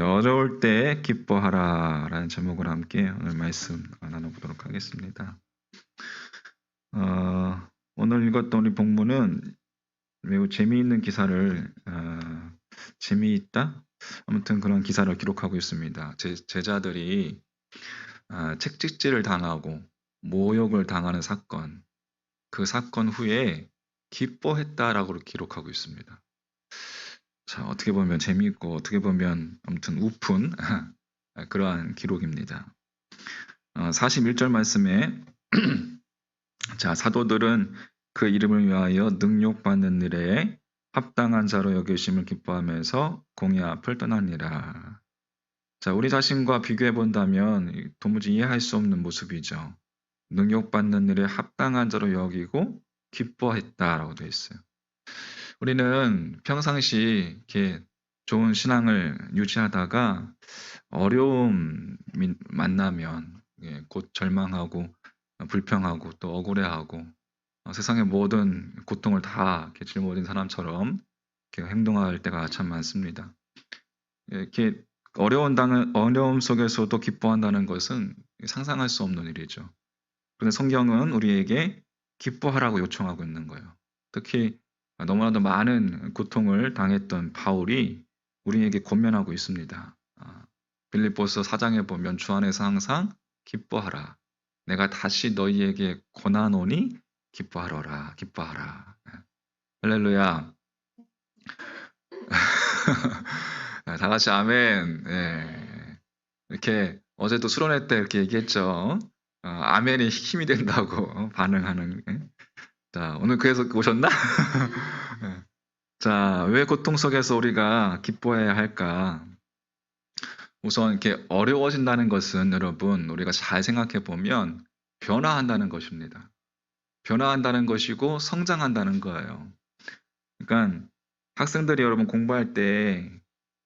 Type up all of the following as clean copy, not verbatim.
어려울 때 기뻐하라 라는 제목으로 함께 오늘 말씀 나눠보도록 하겠습니다. 오늘 읽었던 우리 본문은 매우 재미있는 기사를 재미있다? 아무튼 그런 기사를 기록하고 있습니다. 제자들이 책찍질을 당하고 모욕을 당하는 사건, 그 사건 후에 기뻐했다라고 기록하고 있습니다. 자, 어떻게 보면 재미있고 어떻게 보면 아무튼 우픈 그러한 기록입니다. 41절 말씀에 자, 사도들은 그 이름을 위하여 능욕받는 일에 합당한 자로 여기심을 기뻐하면서 공의 앞을 떠나니라. 자, 우리 자신과 비교해 본다면 도무지 이해할 수 없는 모습이죠. 능욕받는 일에 합당한 자로 여기고 기뻐했다라고 되어 있어요. 우리는 평상시 이렇게 좋은 신앙을 유지하다가 어려움이 만나면 곧 절망하고 불평하고 또 억울해하고 세상의 모든 고통을 다 이렇게 짊어진 사람처럼 이렇게 행동할 때가 참 많습니다. 이렇게 어려움 속에서도 기뻐한다는 것은 상상할 수 없는 일이죠. 그런데 성경은 우리에게 기뻐하라고 요청하고 있는 거예요. 특히 너무나도 많은 고통을 당했던 바울이 우리에게 권면하고 있습니다. 빌립보서 4장에 보면 주 안에서 항상 기뻐하라. 내가 다시 너희에게 권하노니 기뻐하라. 할렐루야. 다 같이 아멘. 예. 이렇게 어제도 수련회 때 이렇게 얘기했죠. 아멘이 힘이 된다고 반응하는. 자, 오늘 그래서 오셨나? 예. 자, 왜 고통 속에서 우리가 기뻐해야 할까? 우선 이렇게 어려워진다는 것은 여러분 우리가 잘 생각해 보면 변화한다는 것입니다. 변화한다는 것이고 성장한다는 거예요. 그러니까 학생들이 여러분 공부할 때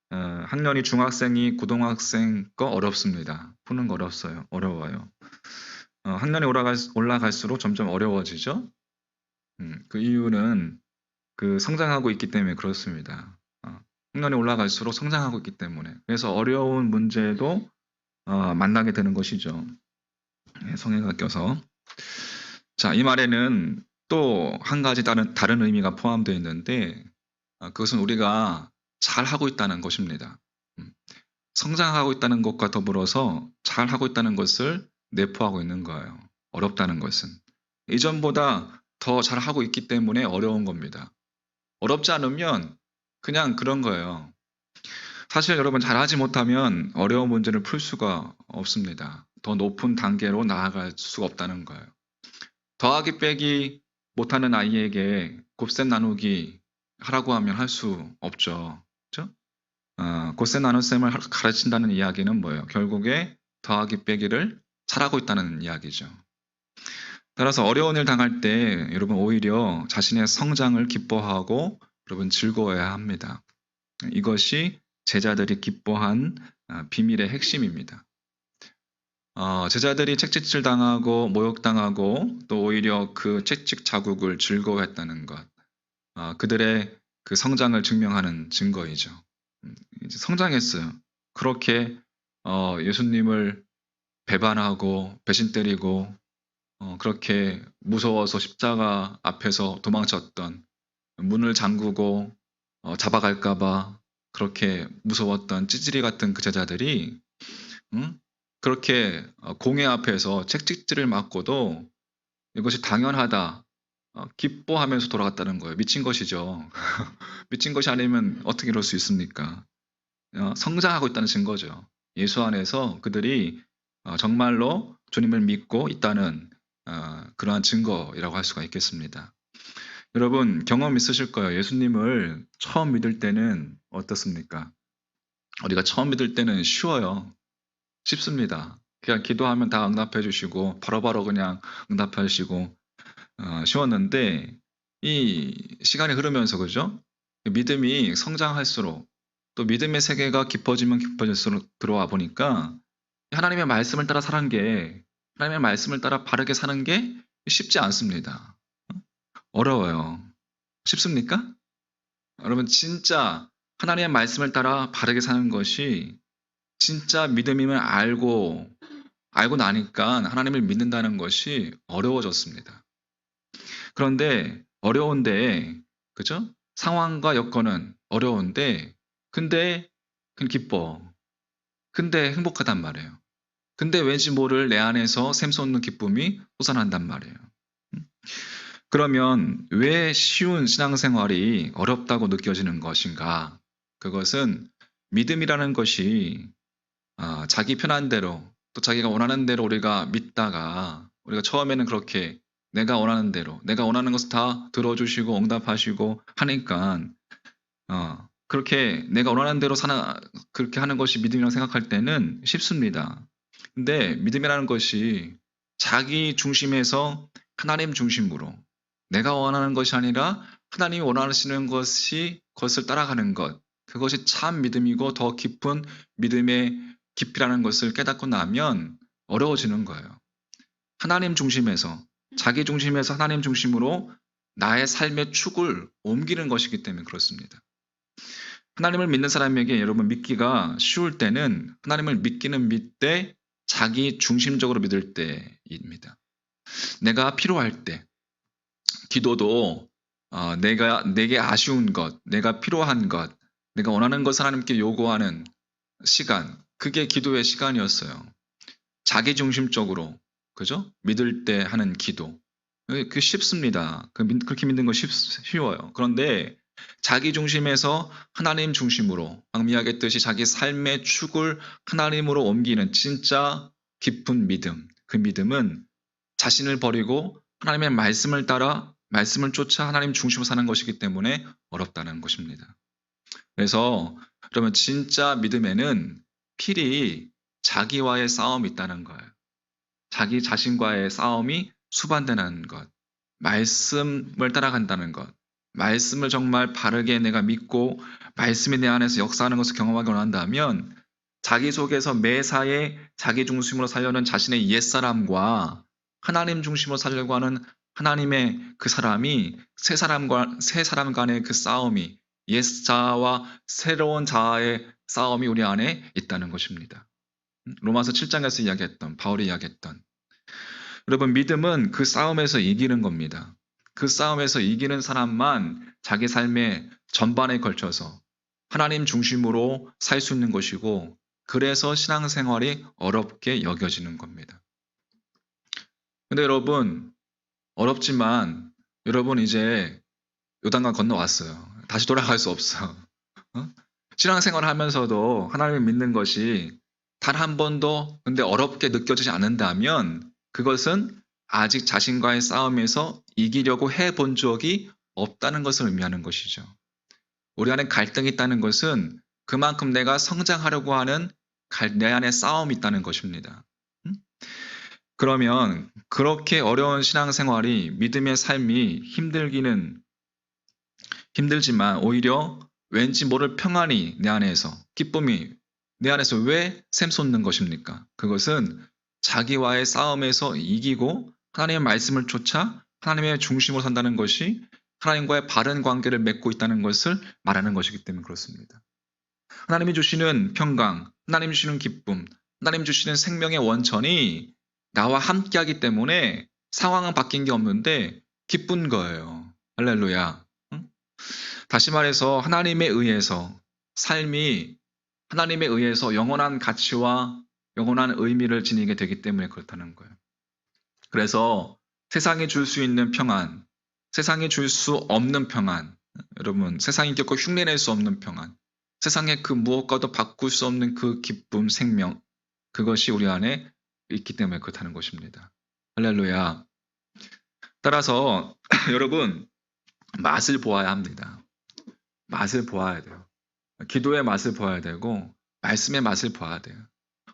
학년이 중학생이 고등학생 거 어렵습니다. 푸는 거 어려워요. 학년이 올라갈수록 점점 어려워지죠. 그 이유는 그 성장하고 있기 때문에 그렇습니다. 학년이 올라갈수록 성장하고 있기 때문에. 그래서 어려운 문제도 만나게 되는 것이죠. 성애가 껴서. 자, 이 말에는 또 한 가지 다른 의미가 포함되어 있는데 그것은 우리가 잘하고 있다는 것입니다. 성장하고 있다는 것과 더불어서 잘하고 있다는 것을 내포하고 있는 거예요. 어렵다는 것은. 이전보다 더 잘하고 있기 때문에 어려운 겁니다. 어렵지 않으면 그냥 그런 거예요. 사실 여러분 잘하지 못하면 어려운 문제를 풀 수가 없습니다. 더 높은 단계로 나아갈 수가 없다는 거예요. 더하기 빼기 못하는 아이에게 곱셈 나누기 하라고 하면 할 수 없죠. 그렇죠? 곱셈 나눗셈을 가르친다는 이야기는 뭐예요? 결국에 더하기 빼기를 잘하고 있다는 이야기죠. 따라서 어려운 일 당할 때 여러분 오히려 자신의 성장을 기뻐하고 여러분 즐거워해야 합니다. 이것이 제자들이 기뻐한 비밀의 핵심입니다. 제자들이 책찍질 당하고 모욕당하고 또 오히려 그 채찍 자국을 즐거워했다는 것, 그들의 그 성장을 증명하는 증거이죠. 이제 성장했어요. 그렇게 예수님을 배반하고 배신 때리고 그렇게 무서워서 십자가 앞에서 도망쳤던, 문을 잠그고 잡아갈까봐 그렇게 무서웠던 찌질이 같은 그 제자들이 그렇게 공회 앞에서 책찍질을 맞고도 이것이 당연하다, 기뻐하면서 돌아갔다는 거예요. 미친 것이죠. 미친 것이 아니면 어떻게 이럴 수 있습니까? 성장하고 있다는 증거죠. 예수 안에서 그들이 정말로 주님을 믿고 있다는 그러한 증거이라고 할 수가 있겠습니다. 여러분 경험 있으실 거예요. 예수님을 처음 믿을 때는 어떻습니까? 우리가 처음 믿을 때는 쉬워요. 쉽습니다. 그냥 기도하면 다 응답해 주시고 바로바로 그냥 응답해 주시고 쉬웠는데 이 시간이 흐르면서 그죠? 믿음이 성장할수록 또 믿음의 세계가 깊어지면 깊어질수록 들어와 보니까 하나님의 말씀을 따라 사는 게, 하나님의 말씀을 따라 바르게 사는 게 쉽지 않습니다. 어려워요. 쉽습니까? 여러분 진짜 하나님의 말씀을 따라 바르게 사는 것이 진짜 믿음임을 알고 나니까 하나님을 믿는다는 것이 어려워졌습니다. 그런데 어려운데, 그죠? 상황과 여건은 어려운데, 근데 그냥 기뻐. 근데 행복하단 말이에요. 근데 왠지 모를 내 안에서 샘솟는 기쁨이 솟아난단 말이에요. 그러면 왜 쉬운 신앙생활이 어렵다고 느껴지는 것인가? 그것은 믿음이라는 것이 자기 편한 대로 또 자기가 원하는 대로 우리가 믿다가 우리가 처음에는 그렇게 내가 원하는 대로 내가 원하는 것을 다 들어주시고 응답하시고 하니까 그렇게 내가 원하는 대로 그렇게 하는 것이 믿음이라고 생각할 때는 쉽습니다. 근데 믿음이라는 것이 자기 중심에서 하나님 중심으로 내가 원하는 것이 아니라 하나님이 원하시는 것을 따라가는 것, 그것이 참 믿음이고 더 깊은 믿음의 깊이라는 것을 깨닫고 나면 어려워지는 거예요. 하나님 중심에서, 자기 중심에서 하나님 중심으로 나의 삶의 축을 옮기는 것이기 때문에 그렇습니다. 하나님을 믿는 사람에게 여러분 믿기가 쉬울 때는 하나님을 믿때 자기 중심적으로 믿을 때입니다. 내가 필요할 때, 기도도 내게 아쉬운 것, 내가 필요한 것, 내가 원하는 것을 하나님께 요구하는 시간, 그게 기도의 시간이었어요. 자기 중심적으로, 그죠? 믿을 때 하는 기도. 그 쉽습니다. 그렇게 믿는 거 쉬워요. 그런데 자기 중심에서 하나님 중심으로, 방금 이야기했듯이 자기 삶의 축을 하나님으로 옮기는 진짜 깊은 믿음. 그 믿음은 자신을 버리고 하나님의 말씀을 따라 말씀을 쫓아 하나님 중심으로 사는 것이기 때문에 어렵다는 것입니다. 그래서 그러면 진짜 믿음에는 필히 자기와의 싸움이 있다는 거예요. 자기 자신과의 싸움이 수반되는 것, 말씀을 따라간다는 것, 말씀을 정말 바르게 내가 믿고 말씀이 내 안에서 역사하는 것을 경험하기 원한다면 자기 속에서 매사에 자기 중심으로 살려는 자신의 옛사람과 하나님 중심으로 살려고 하는 하나님의 그 사람이 새 사람 간의 그 싸움이 옛자와 새로운 자아의 싸움이 우리 안에 있다는 것입니다. 로마서 7장에서 이야기했던 바울이 이야기했던 여러분 믿음은 그 싸움에서 이기는 겁니다. 그 싸움에서 이기는 사람만 자기 삶의 전반에 걸쳐서 하나님 중심으로 살 수 있는 것이고 그래서 신앙생활이 어렵게 여겨지는 겁니다. 근데 여러분 어렵지만 여러분 이제 요단강 건너왔어요. 다시 돌아갈 수 없어. 신앙생활을 하면서도 하나님을 믿는 것이 단 한 번도 근데 어렵게 느껴지지 않는다면 그것은 아직 자신과의 싸움에서 이기려고 해본 적이 없다는 것을 의미하는 것이죠. 우리 안에 갈등이 있다는 것은 그만큼 내가 성장하려고 하는 내 안에 싸움이 있다는 것입니다. 그러면 그렇게 어려운 신앙생활이 믿음의 삶이 힘들지만 오히려 왠지 모를 평안이 내 안에서 기쁨이 내 안에서 왜 샘솟는 것입니까? 그것은 자기와의 싸움에서 이기고 하나님의 말씀을 쫓아 하나님의 중심으로 산다는 것이 하나님과의 바른 관계를 맺고 있다는 것을 말하는 것이기 때문에 그렇습니다. 하나님이 주시는 평강, 하나님 주시는 기쁨, 하나님 주시는 생명의 원천이 나와 함께하기 때문에 상황은 바뀐 게 없는데 기쁜 거예요. 할렐루야. 다시 말해서 하나님에 의해서 삶이 하나님에 의해서 영원한 가치와 영원한 의미를 지니게 되기 때문에 그렇다는 거예요. 그래서 세상이 줄 수 있는 평안, 세상이 줄 수 없는 평안, 여러분 세상이 겪고 흉내낼 수 없는 평안, 세상의 그 무엇과도 바꿀 수 없는 그 기쁨, 생명, 그것이 우리 안에 있기 때문에 그렇다는 것입니다. 할렐루야. 따라서 여러분 맛을 보아야 합니다. 맛을 보아야 돼요. 기도의 맛을 보아야 되고 말씀의 맛을 보아야 돼요.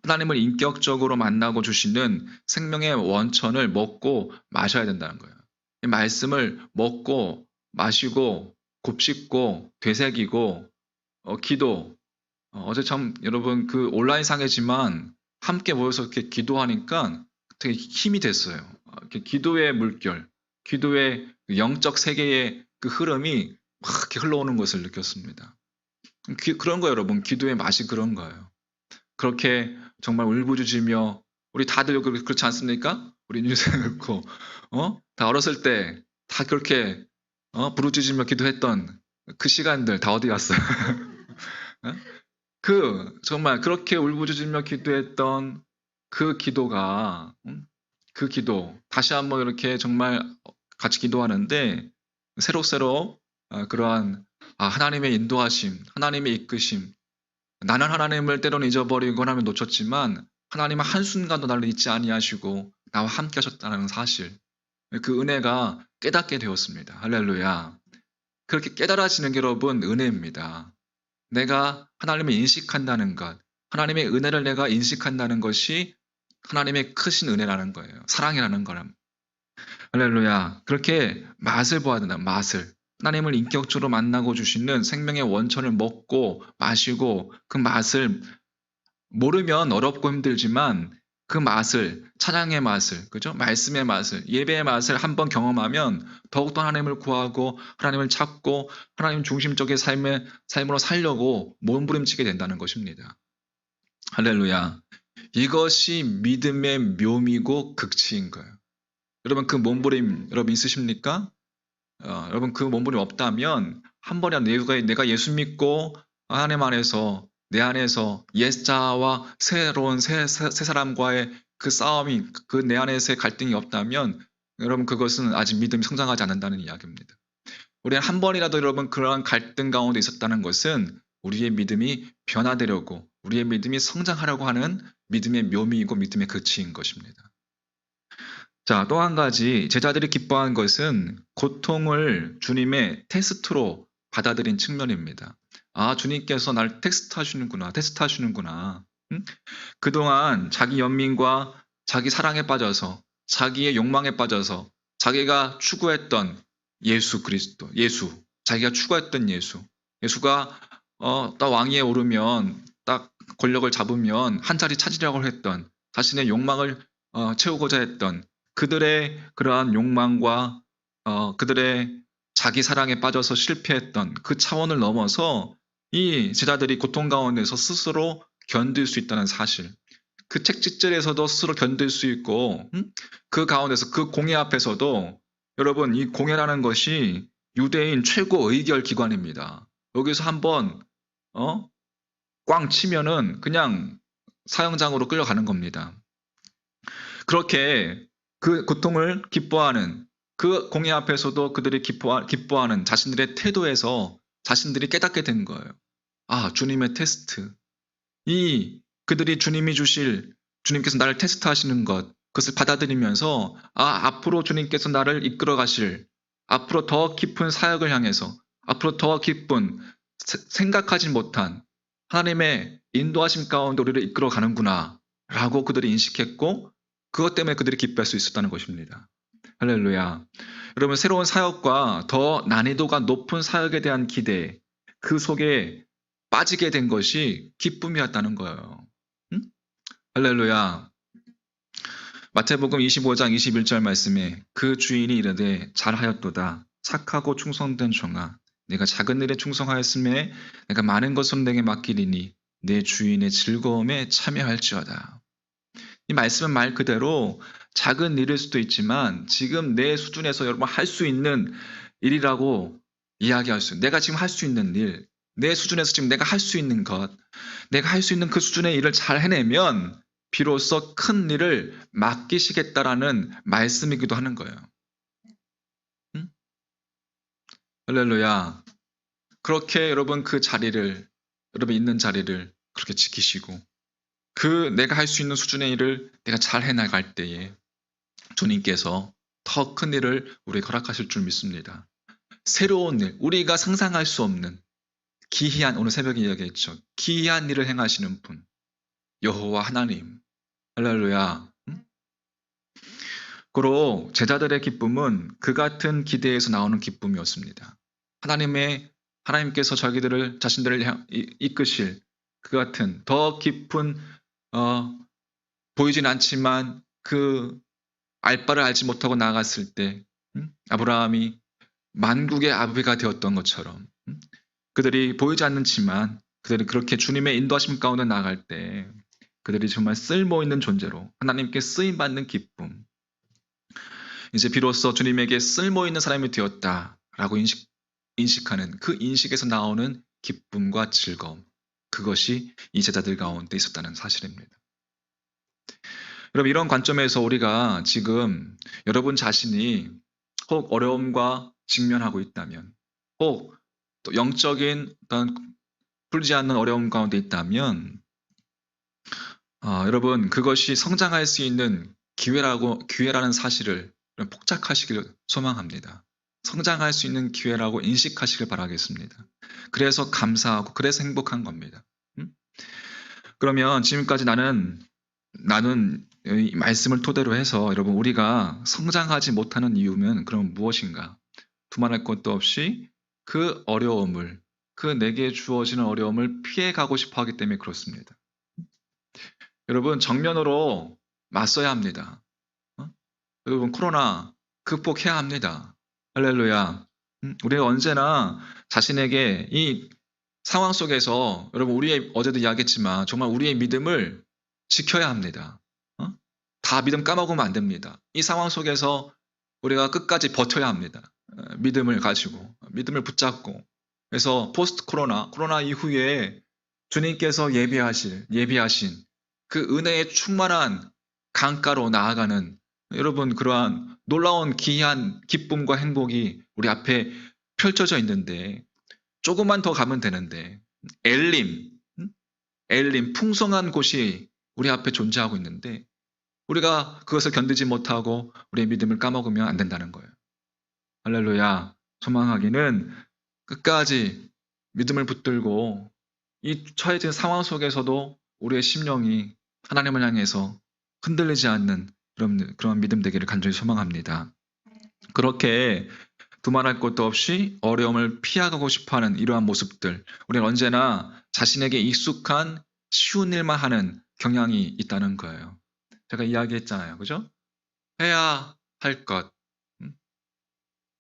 하나님을 인격적으로 만나고 주시는 생명의 원천을 먹고 마셔야 된다는 거예요. 이 말씀을 먹고 마시고 곱씹고 되새기고 기도 어제 참 여러분 그 온라인상이지만 함께 모여서 이렇게 기도하니까 되게 힘이 됐어요. 기도의 물결, 기도의 영적 세계의 그 흐름이 막 이렇게 흘러오는 것을 느꼈습니다. 그런 거예요, 여러분. 기도의 맛이 그런 거예요. 그렇게 정말 울부짖으며 우리 다들 그렇지 않습니까? 우리 뉴스에 그렇고 다 어렸을 때 다 그렇게 부르짖으며 기도했던 그 시간들 다 어디 갔어요? 어? 정말 그렇게 울부짖으며 기도했던 그 기도가 그 기도 다시 한번 이렇게 정말 같이 기도하는데 새록새록 그러한 하나님의 인도하심, 하나님의 이끄심, 나는 하나님을 때로는 잊어버리고 하나님을 놓쳤지만 하나님은 한순간도 나를 잊지 아니하시고 나와 함께 하셨다는 사실, 그 은혜가 깨닫게 되었습니다. 할렐루야. 그렇게 깨달아지는 게 여러분 은혜입니다. 내가 하나님을 인식한다는 것, 하나님의 은혜를 내가 인식한다는 것이 하나님의 크신 은혜라는 거예요. 사랑이라는 거랍니다. 할렐루야. 그렇게 맛을 보아야 된다. 맛을. 하나님을 인격적으로 만나고 주시는 생명의 원천을 먹고 마시고 그 맛을 모르면 어렵고 힘들지만 그 맛을, 찬양의 맛을, 그죠? 말씀의 맛을, 예배의 맛을 한번 경험하면 더욱더 하나님을 구하고 하나님을 찾고 하나님 중심적인 삶으로 살려고 몸부림치게 된다는 것입니다. 할렐루야. 이것이 믿음의 묘미고 극치인 거예요. 여러분 그 몸부림 여러분 있으십니까? 여러분 그 몸부림 없다면 한 번에 내가 예수 믿고 하나님 안에서 내 안에서 옛자와 새로운 새 사람과의 그 싸움이 그 내 안에서의 갈등이 없다면 여러분 그것은 아직 믿음이 성장하지 않는다는 이야기입니다. 우리는 한 번이라도 여러분 그러한 갈등 가운데 있었다는 것은 우리의 믿음이 변화되려고 우리의 믿음이 성장하려고 하는 믿음의 묘미이고 믿음의 끝인 것입니다. 자, 또 한 가지 제자들이 기뻐한 것은 고통을 주님의 테스트로 받아들인 측면입니다. 주님께서 날 테스트하시는구나. 응? 그동안 자기 연민과 자기 사랑에 빠져서 자기의 욕망에 빠져서 자기가 추구했던 예수 그리스도, 자기가 추구했던 예수가 딱 왕위에 오르면 딱 권력을 잡으면 한 자리 차지려고 했던 자신의 욕망을 채우고자 했던 그들의 그러한 욕망과 그들의 자기 사랑에 빠져서 실패했던 그 차원을 넘어서 이 제자들이 고통 가운데서 스스로 견딜 수 있다는 사실, 그 채찍질에서도 스스로 견딜 수 있고 그 가운데서 그 공회 앞에서도 여러분 이 공회라는 것이 유대인 최고 의결 기관입니다. 여기서 한번 꽝 치면은 그냥 사형장으로 끌려가는 겁니다. 그렇게 그 고통을 기뻐하는 그 공회 앞에서도 그들이 기뻐하는 자신들의 태도에서 자신들이 깨닫게 된 거예요. 주님의 테스트. 그들이 주님께서 나를 테스트하시는 것, 그것을 받아들이면서 앞으로 주님께서 나를 이끌어 가실, 앞으로 더 깊은 사역을 향해서, 앞으로 더 깊은 생각하지 못한 하나님의 인도하심 가운데 우리를 이끌어 가는구나 라고 그들이 인식했고 그것 때문에 그들이 기뻐할 수 있었다는 것입니다. 할렐루야. 여러분 새로운 사역과 더 난이도가 높은 사역에 대한 기대, 그 속에 빠지게 된 것이 기쁨이었다는 거예요. 할렐루야. 마태복음 25장 21절 말씀에 그 주인이 이르되 잘하였도다. 착하고 충성된 종아. 내가 작은 일에 충성하였음에 내가 많은 것을 내게 맡기리니 내 주인의 즐거움에 참여할지어다. 이 말씀은 말 그대로 작은 일일 수도 있지만 지금 내 수준에서 여러분 할 수 있는 일이라고 이야기할 수 있어요. 내가 지금 할 수 있는 일, 내 수준에서 지금 내가 할 수 있는 것, 내가 할 수 있는 그 수준의 일을 잘 해내면 비로소 큰 일을 맡기시겠다라는 말씀이기도 하는 거예요. 할렐루야. 그렇게 여러분 그 자리를, 여러분 있는 자리를 그렇게 지키시고 내가 할 수 있는 수준의 일을 내가 잘 해나갈 때에 주님께서 더 큰 일을 우리에게 허락하실 줄 믿습니다. 새로운 일, 우리가 상상할 수 없는 기이한, 오늘 새벽에 이야기했죠. 기이한 일을 행하시는 분, 여호와 하나님. 할렐루야. 그로 제자들의 기쁨은 그 같은 기대에서 나오는 기쁨이었습니다. 하나님께서 자신들을 이끄실 그 같은 더 깊은 보이진 않지만 그 알바를 알지 못하고 나아갔을 때 아브라함이 만국의 아버지가 되었던 것처럼 그들이 보이지 않지만 그들이 그렇게 주님의 인도하심 가운데 나아갈 때 그들이 정말 쓸모 있는 존재로 하나님께 쓰임 받는 기쁨. 이제 비로소 주님에게 쓸모 있는 사람이 되었다라고 인식하는 그 인식에서 나오는 기쁨과 즐거움. 그것이 이 제자들 가운데 있었다는 사실입니다. 여러분, 이런 관점에서 우리가 지금 여러분 자신이 혹 어려움과 직면하고 있다면, 혹 또 영적인 어떤 풀지 않는 어려움 가운데 있다면, 여러분, 그것이 성장할 수 있는 기회라는 사실을 폭착하시길 소망합니다. 성장할 수 있는 기회라고 인식하시길 바라겠습니다. 그래서 감사하고, 그래서 행복한 겁니다. 그러면 지금까지 나는 이 말씀을 토대로 해서 여러분, 우리가 성장하지 못하는 이유는 그럼 무엇인가? 두말할 것도 없이 그 어려움을, 그 내게 주어지는 어려움을 피해가고 싶어 하기 때문에 그렇습니다. 여러분, 정면으로 맞서야 합니다. 여러분, 코로나 극복해야 합니다. 할렐루야. 우리가 언제나 자신에게 이 상황 속에서 여러분, 어제도 이야기했지만 정말 우리의 믿음을 지켜야 합니다. 다 믿음 까먹으면 안 됩니다. 이 상황 속에서 우리가 끝까지 버텨야 합니다. 믿음을 가지고, 믿음을 붙잡고. 그래서 포스트 코로나 이후에 주님께서 예비하신 그 은혜의 충만한 강가로 나아가는 여러분, 그러한 놀라운 기이한 기쁨과 행복이 우리 앞에 펼쳐져 있는데, 조금만 더 가면 되는데, 엘림, 풍성한 곳이 우리 앞에 존재하고 있는데, 우리가 그것을 견디지 못하고 우리의 믿음을 까먹으면 안 된다는 거예요. 할렐루야. 소망하기는 끝까지 믿음을 붙들고 이 처해진 상황 속에서도 우리의 심령이 하나님을 향해서 흔들리지 않는 그런 믿음 되기를 간절히 소망합니다. 그렇게 두말할 것도 없이 어려움을 피하고 싶어하는 이러한 모습들, 우리는 언제나 자신에게 익숙한 쉬운 일만 하는 경향이 있다는 거예요. 제가 이야기했잖아요. 그죠? 해야 할 것,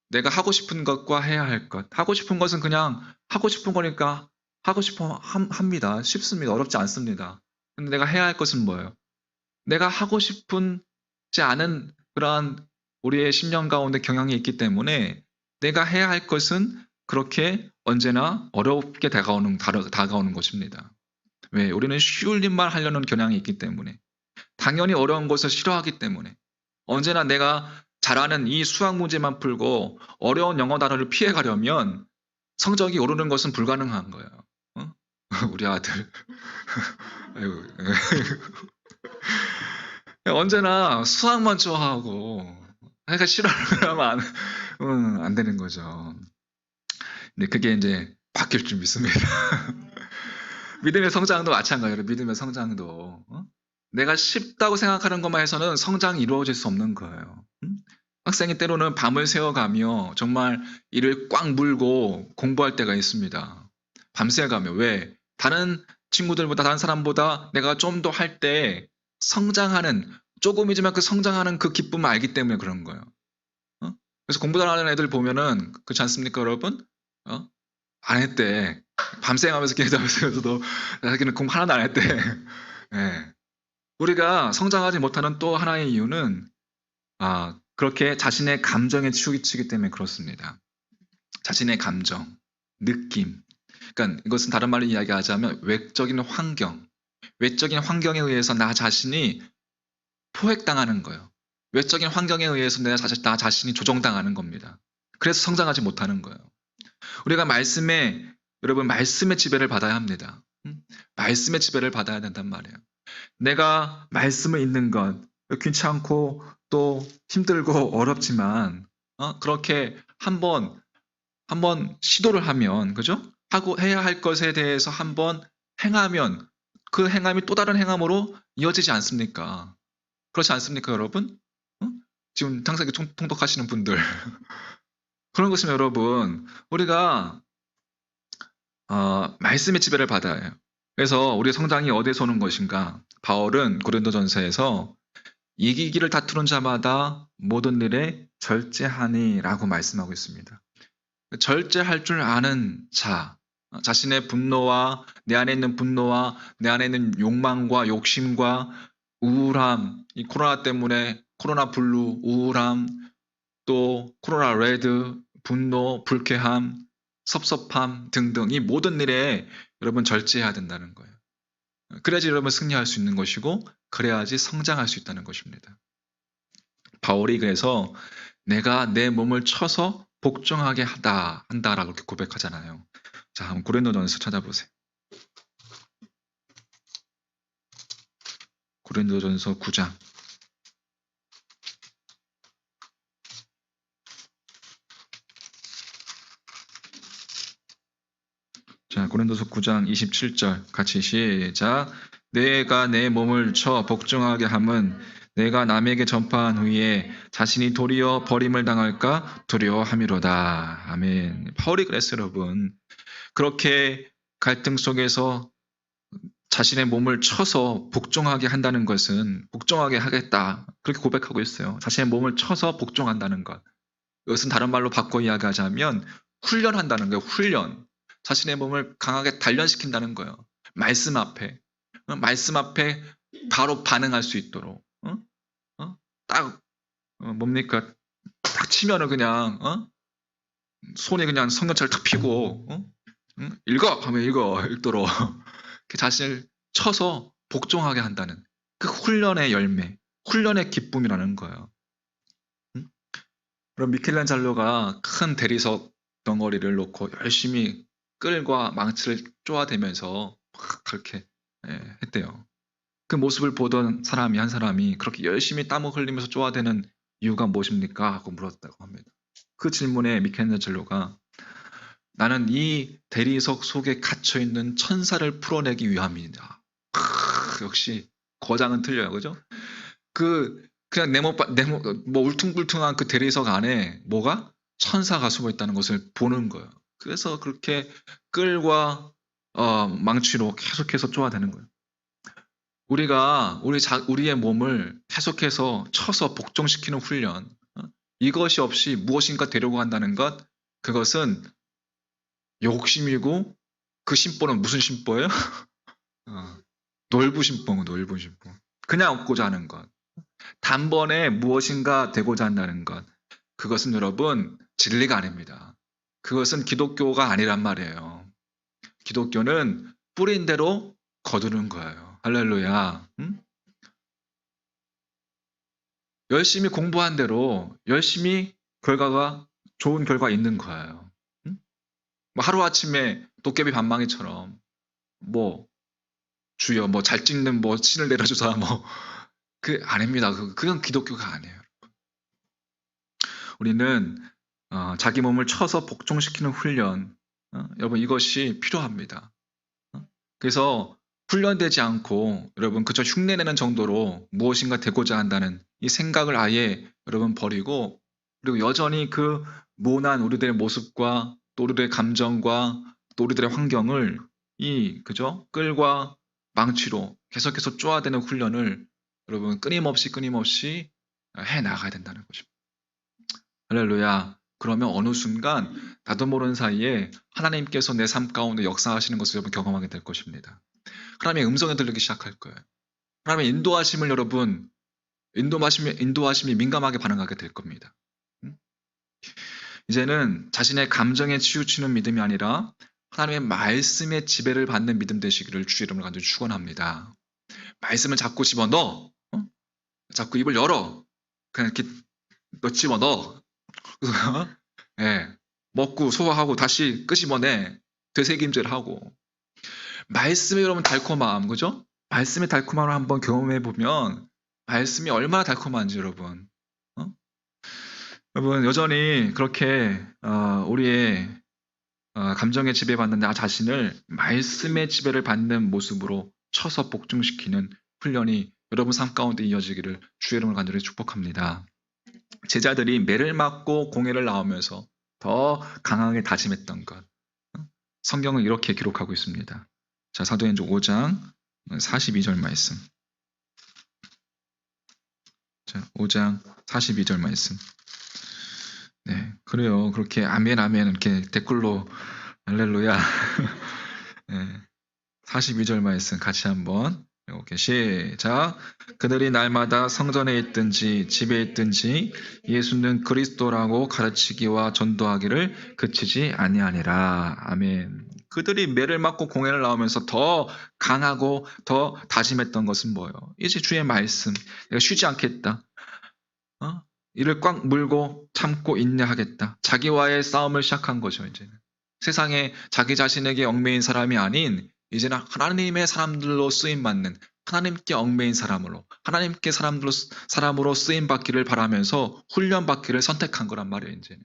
내가 하고 싶은 것과 해야 할 것. 하고 싶은 것은 그냥 하고 싶은 거니까 하고 싶어 합니다. 쉽습니다. 어렵지 않습니다. 근데 내가 해야 할 것은 뭐예요? 내가 하고 싶지 않은 그러한 우리의 심령 가운데 경향이 있기 때문에 내가 해야 할 것은 그렇게 언제나 어렵게 다가오는 것입니다. 왜? 우리는 쉬울 일만 하려는 경향이 있기 때문에, 당연히 어려운 것을 싫어하기 때문에, 언제나 내가 잘하는 이 수학 문제만 풀고 어려운 영어 단어를 피해가려면 성적이 오르는 것은 불가능한 거예요. 우리 아들. 아이고. 언제나 수학만 좋아하고, 그러니까 싫어하면 안 되는 거죠. 근데 그게 이제 바뀔 줄 믿습니다. 믿음의 성장도 마찬가지로, 믿음의 성장도. 내가 쉽다고 생각하는 것만 해서는 성장이 이루어질 수 없는 거예요. 학생이 때로는 밤을 새워가며 정말 이를 꽉 물고 공부할 때가 있습니다. 밤새가며. 왜? 다른 친구들보다, 다른 사람보다 내가 좀 더 할 때 성장하는, 조금이지만 그 성장하는 그 기쁨을 알기 때문에 그런 거예요. 그래서 공부 잘하는 애들 보면은, 그렇지 않습니까, 여러분? 안 했대. 밤새가면서 기도하면서도 자기는 공부 하나도 안 했대. 네. 우리가 성장하지 못하는 또 하나의 이유는 그렇게 자신의 감정에 치우치기 때문에 그렇습니다. 자신의 감정, 느낌. 그러니까 이것은 다른 말로 이야기하자면 외적인 환경에 의해서 나 자신이 포획당하는 거예요. 외적인 환경에 의해서 나 자신이 조종당하는 겁니다. 그래서 성장하지 못하는 거예요. 우리가 여러분, 말씀의 지배를 받아야 합니다. 말씀의 지배를 받아야 된단 말이에요. 내가 말씀을 읽는 것, 귀찮고 또 힘들고 어렵지만, 그렇게 한번 시도를 하면, 그죠? 해야 할 것에 대해서 한번 행하면 그 행함이 또 다른 행함으로 이어지지 않습니까? 그렇지 않습니까, 여러분? 지금 항상 통독하시는 분들. 그런 것이면 여러분, 우리가 말씀의 지배를 받아야 해요. 그래서 우리의 성장이 어디에서 오는 것인가? 바울은 고린도전서에서 이기기를 다투는 자마다 모든 일에 절제하니라고 말씀하고 있습니다. 절제할 줄 아는 자, 자신의 분노와 내 안에 있는 분노와 내 안에 있는 욕망과 욕심과 우울함, 이 코로나 때문에 코로나 블루, 우울함, 또 코로나 레드, 분노, 불쾌함, 섭섭함 등등 이 모든 일에 여러분 절제해야 된다는 거예요. 그래야지 여러분 승리할 수 있는 것이고 그래야지 성장할 수 있다는 것입니다. 바울이 그래서 내가 내 몸을 쳐서 복종하게 한다라고 이렇게 고백하잖아요. 자, 한번 고린도전서 찾아보세요. 고린도전서 9장. 자, 고린도서 9장 27절 같이 시작. 내가 내 몸을 쳐 복종하게 함은 내가 남에게 전파한 후에 자신이 도리어 버림을 당할까 두려워함이로다. 아멘. 바울이 그랬어요, 여러분. 그렇게 갈등 속에서 자신의 몸을 쳐서 복종하게 한다는 것은 복종하게 하겠다. 그렇게 고백하고 있어요. 자신의 몸을 쳐서 복종한다는 것. 이것은 다른 말로 바꿔 이야기하자면 훈련한다는 거예요. 훈련. 자신의 몸을 강하게 단련시킨다는 거예요. 말씀 앞에. 말씀 앞에 바로 반응할 수 있도록. 딱 뭡니까? 딱 치면은 그냥 손이 그냥 성경책을 탁 펴고 읽어 하면 읽도록 자신을 쳐서 복종하게 한다는 그 훈련의 열매, 훈련의 기쁨이라는 거예요. 그럼 미켈란젤로가 큰 대리석 덩어리를 놓고 열심히 끌과 망치를 쪼아대면서 막 그렇게 했대요. 그 모습을 보던 사람이 한 사람이 그렇게 열심히 땀을 흘리면서 쪼아대는 이유가 무엇입니까? 하고 물었다고 합니다. 그 질문에 미켈란젤로가 나는 이 대리석 속에 갇혀있는 천사를 풀어내기 위함이다. 역시 거장은 틀려요. 그죠? 그냥 뭐 울퉁불퉁한 그 대리석 안에 뭐가? 천사가 숨어 있다는 것을 보는 거예요. 그래서 그렇게 끌과 망치로 계속해서 쪼아대는 거예요. 우리가 우리의 몸을 계속해서 쳐서 복종시키는 훈련, 이것이 없이 무엇인가 되려고 한다는 것, 그것은 욕심이고 그 심보는 무슨 심보예요? 놀부 심보고 놀부 심보. 그냥 얻고자 하는 것. 단번에 무엇인가 되고자 한다는 것. 그것은 여러분 진리가 아닙니다. 그것은 기독교가 아니란 말이에요. 기독교는 뿌린 대로 거두는 거예요. 할렐루야. 열심히 공부한 대로 열심히 좋은 결과 있는 거예요. 뭐 하루아침에 도깨비 반망이처럼 뭐 주여 뭐 잘 찍는 뭐 신을 내려주사 뭐 아닙니다. 그건 기독교가 아니에요. 우리는 자기 몸을 쳐서 복종시키는 훈련, 여러분 이것이 필요합니다. 그래서 훈련되지 않고 여러분 그저 흉내내는 정도로 무엇인가 되고자 한다는 이 생각을 아예 여러분 버리고 그리고 여전히 그 모난 우리들의 모습과 또 우리들의 감정과 또 우리들의 환경을 그죠? 끌과 망치로 계속해서 쪼아대는 훈련을 여러분 끊임없이 해 나가야 된다는 것입니다. 할렐루야. 그러면 어느 순간 나도 모르는 사이에 하나님께서 내 삶 가운데 역사하시는 것을 여러분 경험하게 될 것입니다. 하나님의 음성이 들리기 시작할 거예요. 하나님의 인도하심을 여러분 인도하심이 민감하게 반응하게 될 겁니다. 이제는 자신의 감정에 치우치는 믿음이 아니라 하나님의 말씀의 지배를 받는 믿음 되시기를 주의 이름으로 간절히 축원합니다. 말씀을 자꾸 집어넣어. 자꾸 입을 열어. 그냥 이렇게 집어넣어. 먹고 소화하고 다시 끄집어내. 되새김질하고. 말씀이 여러분 달콤함, 그죠? 말씀의 달콤함을 한번 경험해 보면 말씀이 얼마나 달콤한지 여러분. 여러분 여전히 그렇게 우리의 감정에 지배받는 나 자신을 말씀의 지배를 받는 모습으로 쳐서 복종시키는 훈련이 여러분 삶 가운데 이어지기를 주의 이름으로 간절히 축복합니다. 제자들이 매를 맞고 공회를 나오면서 더 강하게 다짐했던 것. 성경은 이렇게 기록하고 있습니다. 자, 사도행전 5장 42절 말씀. 자, 5장 42절 말씀. 네, 그래요. 그렇게 아멘 아멘 이렇게 댓글로 할렐루야. 예. 42절 말씀 같이 한번 읽어볼게요. 시작. 그들이 날마다 성전에 있든지 집에 있든지 예수는 그리스도라고 가르치기와 전도하기를 그치지 아니하니라. 아멘. 그들이 매를 맞고 공회를 나오면서 더 강하고 더 다짐했던 것은 뭐예요? 이제 주의 말씀. 내가 쉬지 않겠다. 이를 꽉 물고 참고 인내하겠다. 자기와의 싸움을 시작한 거죠, 이제는. 세상에 자기 자신에게 얽매인 사람이 아닌 이제는 하나님의 사람들로 쓰임 받는 하나님께 얽매인 사람으로 하나님께 사람으로 쓰임 받기를 바라면서 훈련 받기를 선택한 거란 말이에요, 이제는.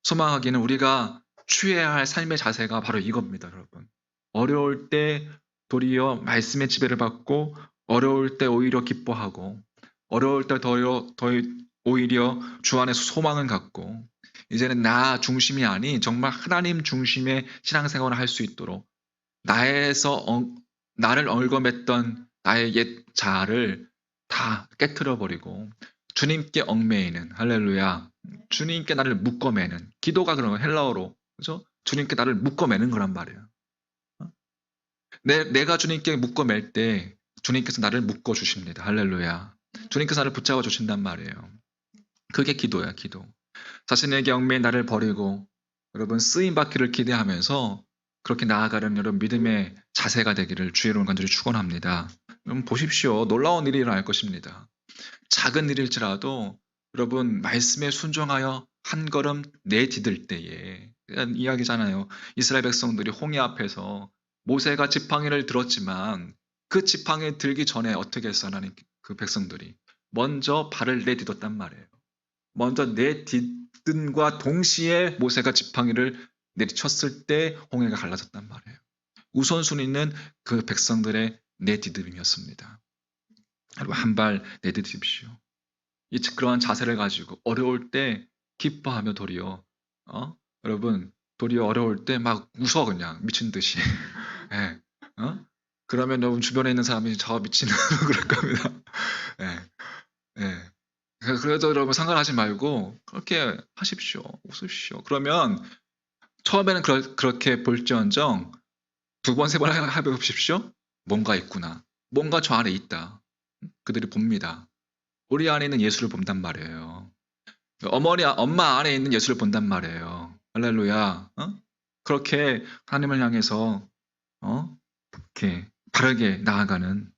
소망하기는 우리가 취해야 할 삶의 자세가 바로 이겁니다, 여러분. 어려울 때 도리어 말씀의 지배를 받고 어려울 때 오히려 기뻐하고 어려울 때 오히려 주 안에서 소망을 갖고 이제는 나 중심이 아닌 정말 하나님 중심의 신앙생활을 할 수 있도록 나를 얽어맸던 나의 옛 자아를 다 깨트려 버리고 주님께 얽매이는 할렐루야. 주님께 나를 묶어매는 기도가 그런 거 헬라어로 그죠? 주님께 나를 묶어매는 거란 말이에요. 내가 주님께 묶어맬 때 주님께서 나를 묶어 주십니다. 할렐루야. 주님께서 나를 붙잡아 주신단 말이에요. 그게 기도야, 기도. 자신에게 얽매인 나를 버리고 여러분 쓰임 받기를 기대하면서 그렇게 나아가는 여러분 믿음의 자세가 되기를 주의 이름으로 간절히 축원합니다. 여러분 보십시오. 놀라운 일이 일어날 것입니다. 작은 일일지라도 여러분 말씀에 순종하여 한 걸음 내디딜 때에 이런 이야기잖아요. 이스라엘 백성들이 홍해 앞에서 모세가 지팡이를 들었지만 그 지팡이 들기 전에 어떻게 했어 하나님 그 백성들이 먼저 발을 내딛었단 말이에요. 먼저 내딛음과 동시에 모세가 지팡이를 내리쳤을 때 홍해가 갈라졌단 말이에요. 우선순위는 그 백성들의 내딛음이었습니다. 여러분 한 발 내딛으십시오. 그러한 자세를 가지고 어려울 때 기뻐하며 도리어 여러분 도리어 어려울 때 막 웃어 그냥 미친 듯이 예, 그러면 여러분 주변에 있는 사람이 저 미친놈 그럴 겁니다. 예, 예. 그래도 여러분 상관하지 말고 그렇게 하십시오. 웃으십시오. 그러면 처음에는 그렇게 볼지언정 두 번, 세 번 해보십시오. 뭔가 있구나. 뭔가 저 안에 있다. 그들이 봅니다. 우리 안에 있는 예수를 본단 말이에요. 엄마 안에 있는 예수를 본단 말이에요. 할렐루야. 그렇게 하나님을 향해서 이렇게 바르게 나아가는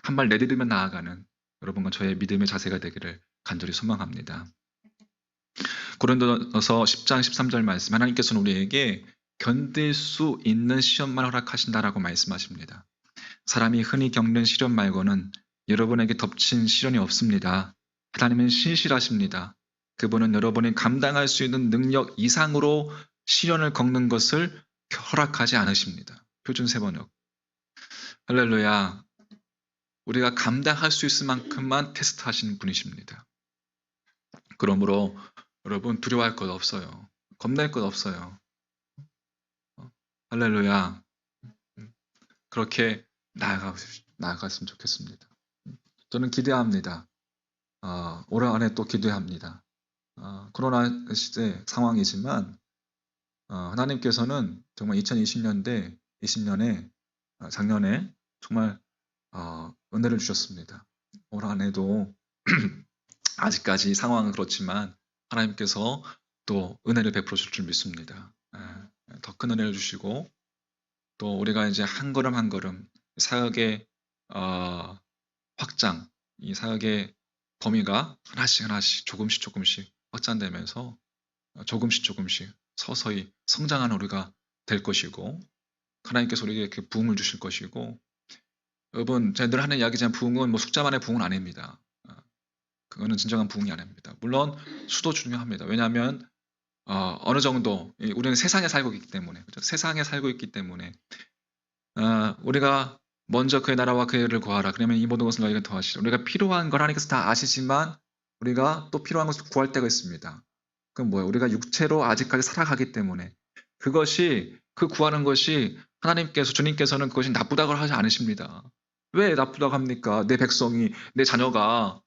한 발 내디디며 나아가는 여러분과 저의 믿음의 자세가 되기를 간절히 소망합니다. 고린도서 10장 13절 말씀 하나님께서는 우리에게 견딜 수 있는 시험만 허락하신다라고 말씀하십니다. 사람이 흔히 겪는 시련 말고는 여러분에게 덮친 시련이 없습니다. 하나님은 신실하십니다. 그분은 여러분이 감당할 수 있는 능력 이상으로 시련을 겪는 것을 허락하지 않으십니다. 표준 세번역. 할렐루야. 우리가 감당할 수 있을 만큼만 테스트하시는 분이십니다. 그러므로 여러분 두려워할 것 없어요. 겁낼 것 없어요. 할렐루야. 그렇게 나아갔으면 좋겠습니다. 저는 기대합니다. 올 한해 또 기대합니다. 코로나 시대 상황이지만 하나님께서는 정말 2020년에 작년에 정말 은혜를 주셨습니다. 올 한해도 아직까지 상황은 그렇지만 하나님께서 또 은혜를 베풀어 줄 줄 믿습니다. 더 큰 은혜를 주시고 또 우리가 이제 한 걸음 한 걸음 사역의 확장, 이 사역의 범위가 하나씩 조금씩 확장되면서 조금씩 서서히 성장하는 우리가 될 것이고 하나님께서 우리에게 그 부흥을 주실 것이고 여러분 제가 늘 하는 이야기지만 부흥은 뭐 숫자만의 부흥은 아닙니다. 그거는 진정한 부흥이 아닙니다. 물론 수도 중요합니다. 왜냐하면 어느 정도 우리는 세상에 살고 있기 때문에 그렇죠? 세상에 살고 있기 때문에 우리가 먼저 그의 나라와 그의 의를 구하라. 그러면 이 모든 것을 너희가 더하시라. 우리가 필요한 걸 하나님께서 다 아시지만 우리가 또 필요한 것을 구할 때가 있습니다. 그건 뭐예요? 우리가 육체로 아직까지 살아가기 때문에 그 구하는 것이 주님께서는 그것이 나쁘다고 하지 않으십니다. 왜 나쁘다고 합니까? 내 백성이, 내 자녀가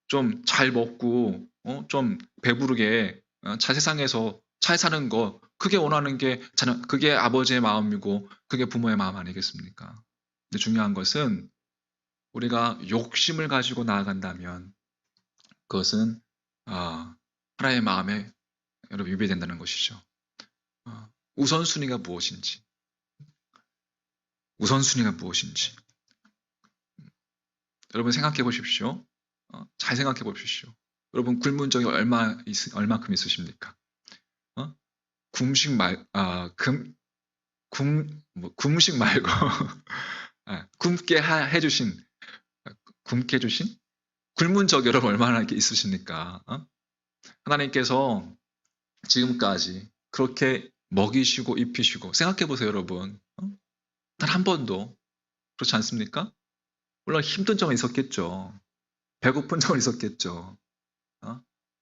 좀 잘 먹고 좀 배부르게 세상에서 잘 사는 거 그게 원하는 게 그게 아버지의 마음이고 그게 부모의 마음 아니겠습니까? 근데 중요한 것은 우리가 욕심을 가지고 나아간다면 그것은 하나님의 마음에 여러분 위배된다는 것이죠. 우선순위가 무엇인지, 우선순위가 무엇인지 여러분 생각해 보십시오. 잘 생각해 보십시오. 여러분 굶은 적이 얼마큼 있으십니까? 금식 말고 굶게 해주신 굶은 적 여러분 얼마나 이렇게 있으십니까? 하나님께서 지금까지 그렇게 먹이시고 입히시고 생각해 보세요, 여러분. 단 한 번도 그렇지 않습니까? 물론 힘든 적은 있었겠죠. 배고픈 적은 있었겠죠.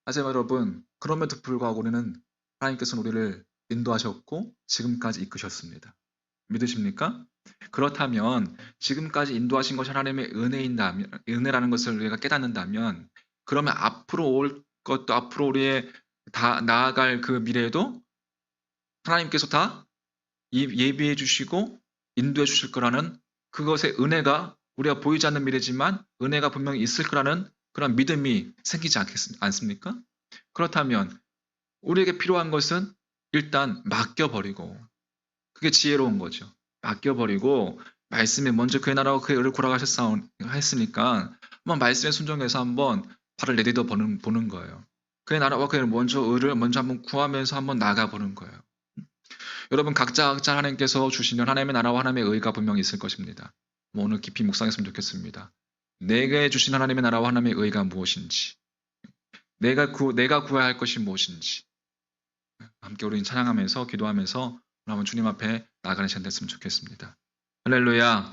하지만 여러분, 그럼에도 불구하고 우리는 하나님께서는 우리를 인도하셨고 지금까지 이끄셨습니다. 믿으십니까? 그렇다면 지금까지 인도하신 것이 하나님의 은혜라는 것을 우리가 깨닫는다면 그러면 앞으로 올 것도 앞으로 우리의 다 나아갈 그 미래에도 하나님께서 다 예비해 주시고 인도해 주실 거라는 그것의 은혜가 우리가 보이지 않는 미래지만 은혜가 분명히 있을 거라는 그런 믿음이 생기지 않습니까? 그렇다면 우리에게 필요한 것은 일단 맡겨버리고 그게 지혜로운 거죠. 맡겨버리고 말씀에 먼저 그의 나라와 그의 의를 구하셨으니까 한번 말씀에 순종해서 한번 발을 내딛어 보는 거예요. 그의 나라와 그의 의를 먼저 한번 구하면서 한번 나가 보는 거예요. 여러분 각자 하나님께서 주시는 하나님의 나라와 하나님의 의가 분명히 있을 것입니다. 오늘 깊이 묵상했으면 좋겠습니다. 내게 주신 하나님의 나라와 하나님의 의가 무엇인지, 내가 구해야 할 것이 무엇인지, 함께 우리는 찬양하면서 기도하면서 한번 주님 앞에 나아가는 시간 됐으면 좋겠습니다. 할렐루야.